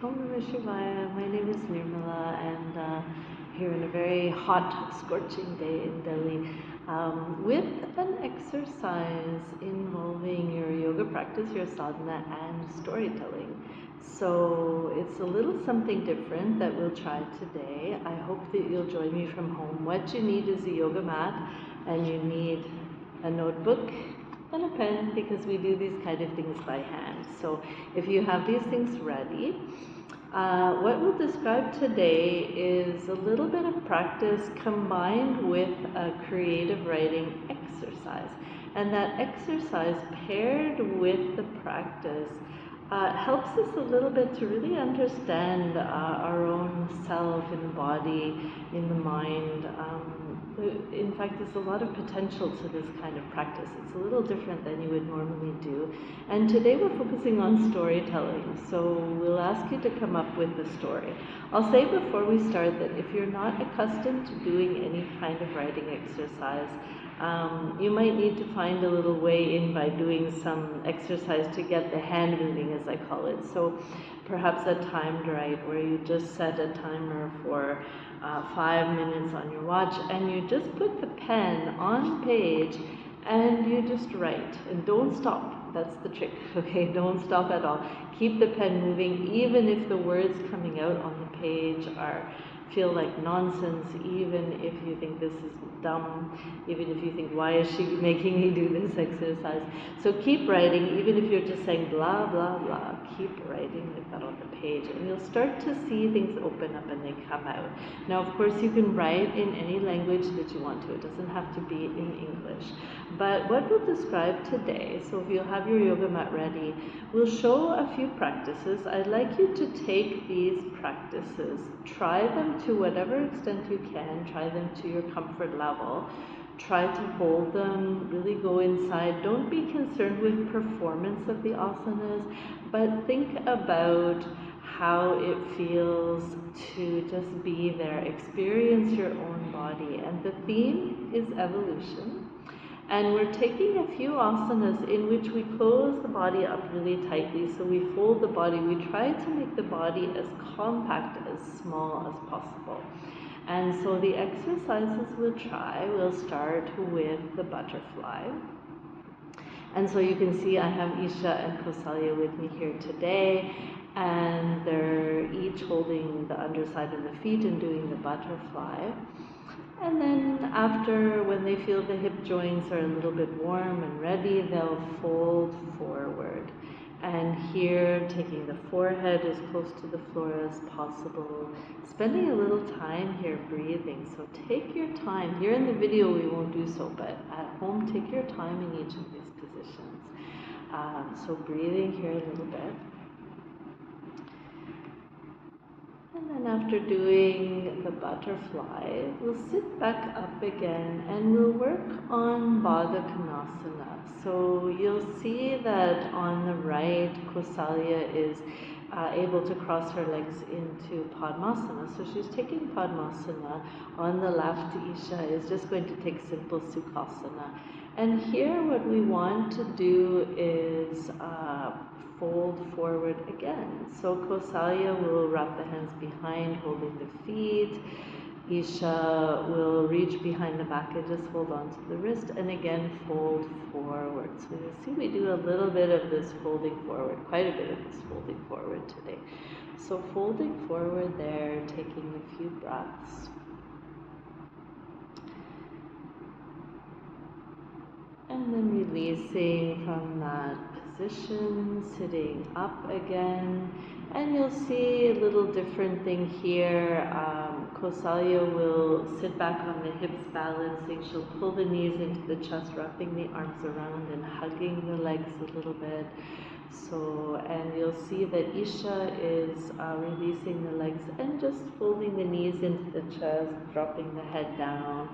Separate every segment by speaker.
Speaker 1: Om Namah Shivaya. My name is Nirmala, and here in a very hot, scorching day in Delhi, with an exercise involving your yoga practice, your sadhana, and storytelling. So it's a little something different that we'll try today. I hope that you'll join me from home. What you need is a yoga mat, and you need a notebook and a pen, because we do these kind of things by hand. So if you have these things ready, what we'll describe today is a little bit of practice combined with a creative writing exercise. And that exercise paired with the practice helps us a little bit to really understand our own self in the body, in the mind. In fact, there's a lot of potential to this kind of practice. It's a little different than you would normally do. And today we're focusing on storytelling. So we'll ask you to come up with a story. I'll say before we start that if you're not accustomed to doing any kind of writing exercise, you might need to find a little way in by doing some exercise to get the hand moving, as I call it. So perhaps a timed write, where you just set a timer for 5 minutes on your watch, and you just put the pen on page and you just write, and don't stop. That's the trick, okay? Don't stop at all. Keep the pen moving, even if the words coming out on the page feel like nonsense, even if you think this is dumb, even if you think, why is she making me do this exercise? So keep writing, even if you're just saying blah, blah, blah. Keep writing like that on the page, and you'll start to see things open up and they come out. Now, of course, you can write in any language that you want to. It doesn't have to be in English. But what we'll describe today, so if you'll have your yoga mat ready, we'll show a few practices. I'd like you to take these practices, try them to whatever extent you can, try them to your comfort level. Try to hold them, really go inside. Don't be concerned with performance of the asanas, but think about how it feels to just be there, experience your own body. And the theme is evolution. And we're taking a few asanas in which we close the body up really tightly. So we fold the body. We try to make the body as compact, as small as possible. And so the exercises we'll start with the butterfly. And so you can see I have Isha and Kausalya with me here today, and they're each holding the underside of the feet and doing the butterfly. And then after, when they feel the hip joints are a little bit warm and ready, they'll fold forward. And here, taking the forehead as close to the floor as possible, spending a little time here breathing. So take your time. Here in the video we won't do so, but at home take your time in each of these positions. So breathing here a little bit. And then after doing the butterfly, we'll sit back up again and we'll work on Baddha Konasana. So you'll see that on the right, Kausalya is able to cross her legs into Padmasana. So she's taking Padmasana. On the left, Isha is just going to take simple Sukhasana. And here what we want to do is fold forward again. So Kausalya will wrap the hands behind, holding the feet. Isha will reach behind the back and just hold on to the wrist, and again fold forward. So you'll see we do a little bit of this folding forward, quite a bit of this folding forward today. So folding forward there, taking a few breaths. And then releasing from that position, sitting up again. And you'll see a little different thing here. Kausalya will sit back on the hips balancing. She'll pull the knees into the chest, wrapping the arms around and hugging the legs a little bit. So, and you'll see that Isha is releasing the legs and just folding the knees into the chest, dropping the head down,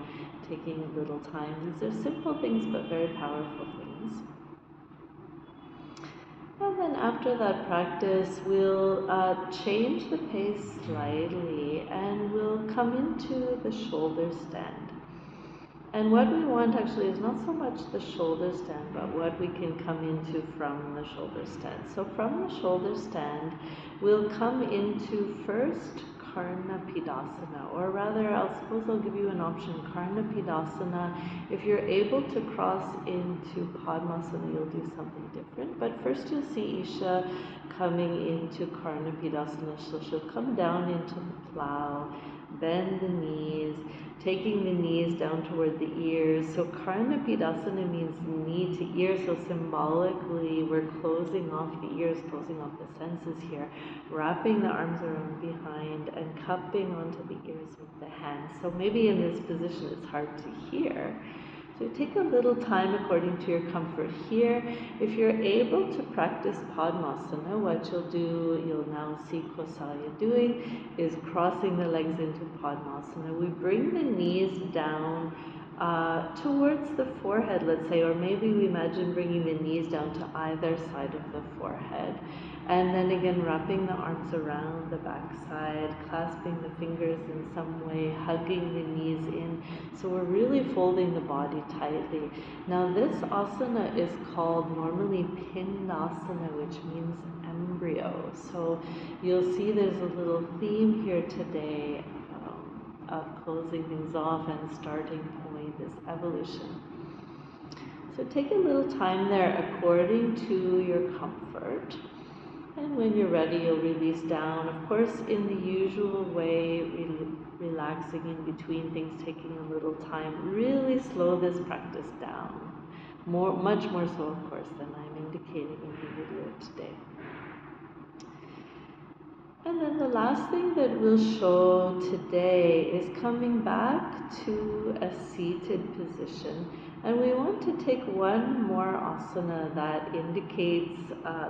Speaker 1: taking a little time. These are simple things but very powerful things. And then after that practice, we'll change the pace slightly and we'll come into the shoulder stand. And what we want actually is not so much the shoulder stand, but what we can come into from the shoulder stand. So from the shoulder stand, we'll come into first Karna Peedasana, or rather, I'll give you an option, Karna Peedasana. If you're able to cross into Padmasana, you'll do something different. But first you'll see Isha coming into Karna Peedasana. So she'll come down into the plow, bend the knees, taking the knees down toward the ears. So Karna Peedasana means knee to ear, so symbolically we're closing off the ears, closing off the senses here, wrapping the arms around behind and cupping onto the ears with the hands. So maybe in this position it's hard to hear. So take a little time according to your comfort here. If you're able to practice Padmasana, what you'll do, you'll now see Kausalya doing, is crossing the legs into Padmasana. We bring the knees down towards the forehead, let's say, or maybe we imagine bringing the knees down to either side of the forehead. And then again, wrapping the arms around the backside, clasping the fingers in some way, hugging the knees in. So we're really folding the body tightly. Now this asana is called normally Pindasana, which means embryo. So you'll see there's a little theme here today of closing things off, and starting point is evolution. So take a little time there according to your comfort. And when you're ready, you'll release down. Of course, in the usual way, relaxing in between things, taking a little time. Really slow this practice down. Much more so, of course, than I'm indicating in the video today. And then the last thing that we'll show today is coming back to a seated position. And we want to take one more asana that indicates,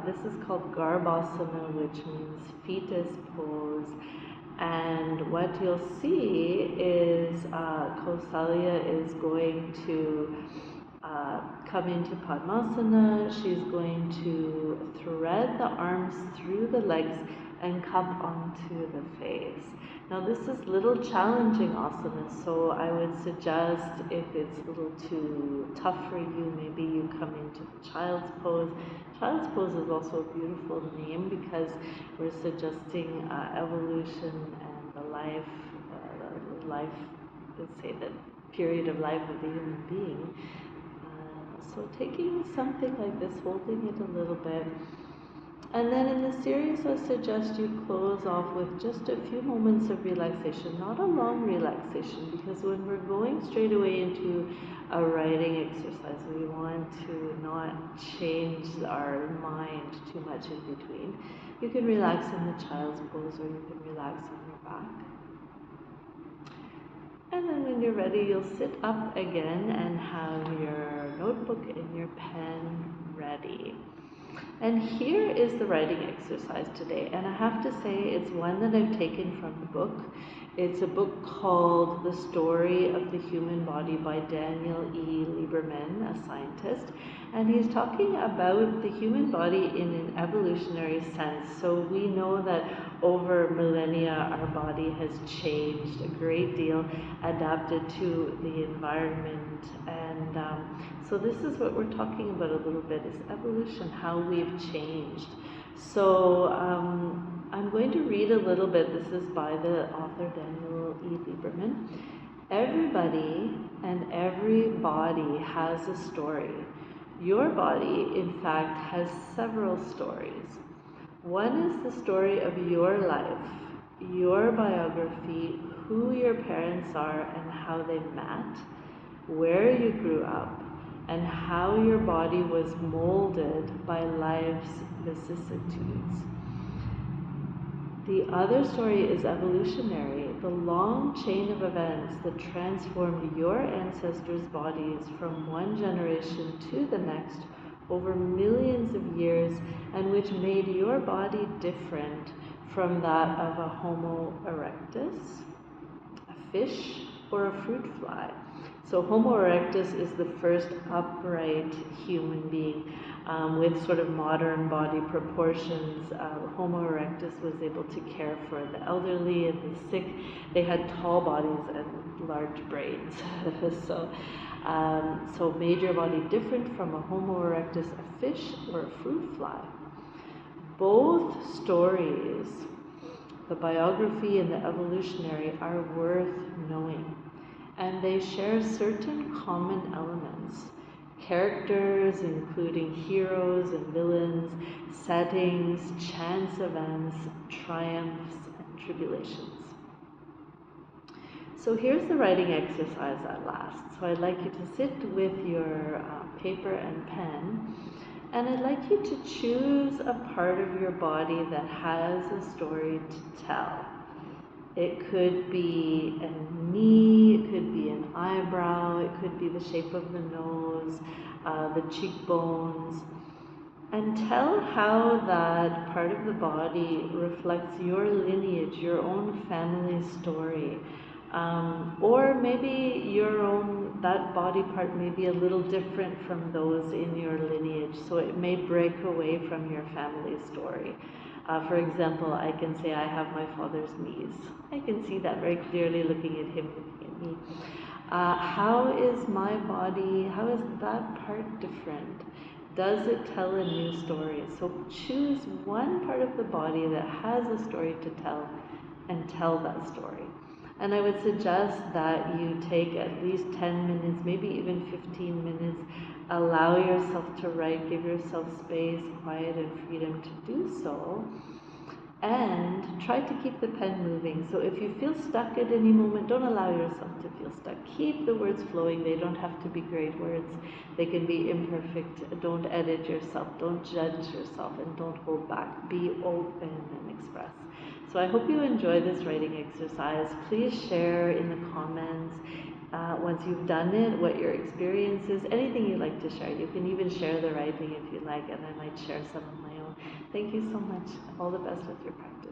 Speaker 1: this is called Garbhasana, which means fetus pose. And what you'll see is Kausalya is going to come into Padmasana. She's going to thread the arms through the legs and cup onto the face. Now this is a little challenging asana, so I would suggest if it's a little too tough for you, maybe you come into Child's Pose. Child's Pose is also a beautiful name because we're suggesting evolution and the life, let's say the period of life of the human being. So taking something like this, holding it a little bit, and then in the series I suggest you close off with just a few moments of relaxation, not a long relaxation, because when we're going straight away into a writing exercise, we want to not change our mind too much in between. You can relax in the Child's Pose, or you can relax on your back. And then when you're ready, you'll sit up again and have your notebook and your pen ready. And here is the writing exercise today. And I have to say, it's one that I've taken from the book. It's a book called The Story of the Human Body by Daniel E. Lieberman, a scientist. And he's talking about the human body in an evolutionary sense. So we know that over millennia, our body has changed a great deal, adapted to the environment. And so this is what we're talking about a little bit, is evolution, how we've changed. So I'm going to read a little bit. This is by the author Daniel E. Lieberman. Everybody and every body has a story. Your body, in fact, has several stories. One is the story of your life, your biography, who your parents are and how they met, where you grew up, and how your body was molded by life's vicissitudes. The other story is evolutionary, the long chain of events that transformed your ancestors' bodies from one generation to the next over millions of years, and which made your body different from that of a Homo erectus, a fish, or a fruit fly. So Homo erectus is the first upright human being. with sort of modern body proportions. Homo erectus was able to care for the elderly and the sick. They had tall bodies and large brains. So major body different from a Homo erectus, a fish or a fruit fly. Both stories, the biography and the evolutionary, are worth knowing, and they share certain common elements. Characters, including heroes and villains, settings, chance events, triumphs, and tribulations. So here's the writing exercise at last. So I'd like you to sit with your paper and pen, and I'd like you to choose a part of your body that has a story to tell. It could be a knee, it could be an eyebrow, it could be the shape of the nose, the cheekbones, and tell how that part of the body reflects your lineage, your own family story. Or maybe your own, that body part may be a little different from those in your lineage, so it may break away from your family story. For example, I can say I have my father's knees. I can see that very clearly looking at him, looking at me. How is my body, how is that part different? Does it tell a new story? So choose one part of the body that has a story to tell and tell that story. And I would suggest that you take at least 10 minutes, maybe even 15 minutes. Allow yourself to write, give yourself space, quiet, and freedom to do so. And try to keep the pen moving. So if you feel stuck at any moment, don't allow yourself to feel stuck. Keep the words flowing. They don't have to be great words. They can be imperfect. Don't edit yourself. Don't judge yourself, and don't hold back. Be open and express. So I hope you enjoy this writing exercise. Please share in the comments once you've done it, what your experience is, anything you'd like to share. You can even share the writing if you like, and I might share some of my own. Thank you so much. All the best with your practice.